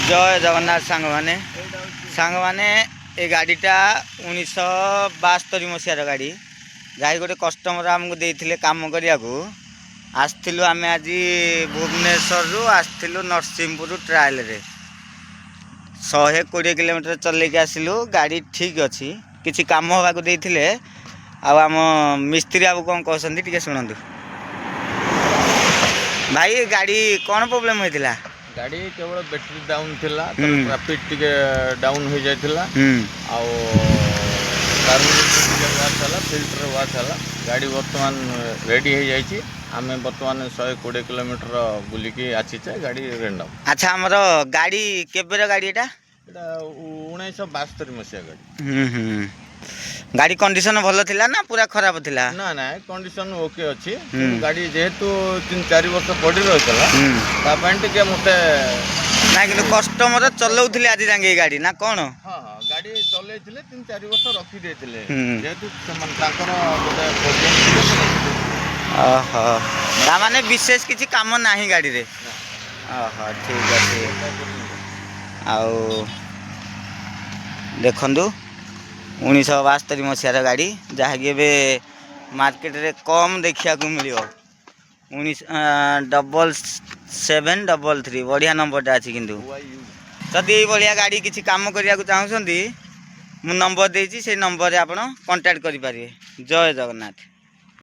जय जगन्नाथ सांग मैंने ये गाड़ीटा 1972 मसीहार गाड़ी गाड़ी गोटे कस्टमर आमको देते कम करने आसलु आम आज भुवनेश्वर आसलु नरसिंहपुर ट्रायल रे 120 किलोमीटर चल आसलु गाड़ी ठीक अच्छी किसी कम होगा देते आम मिस्त्री बाबू कौन कहते टे शुणु भाई गाड़ी कौन प्रोब्लेम होता गाड़ी केवल बैटरी डाउन थिला ट्रैफिक टिके डाउन हो जाइथिला कार्बोरेटर फिल्टर वाश है गाड़ी बर्तमान रेडी हो जाइए आम बर्तमान 120 किलोमीटर बुलिकी आसीचे गाड़ी रेंडम। अच्छा हमर गाड़ी केबेर गाड़ी एटा 1972 मसीहा गाड़ी गाड़ी कंडीशन भल थिला ना पूरा खराब थिला? ना ना कंडीशन ओके अच्छी गाड़ी जेहेतु 3-4 वर्ष पड़ी रही टे मत ना कि कस्टमर चलाउथिले आज जांगे गाड़ी ना कौन? हाँ हाँ गाड़ी चलई 3-4 वर्ष रखी देथिले जेहेतु गोटे प्रॉब्लम माने विशेष किसी काम नाही गाड़ी रे। ठीक अच्छे आउ देखंदु 1972 मसीहार गाड़ी जहाँकि मार्केट रे कम देखा मिल 7733 बढ़िया नंबरटा अच्छी किंतु जदि भाया गाड़ी किसी काम करने को चाहते मु नंबर देती से नंबर रे आप कांटेक्ट करें। जय जगन्नाथ।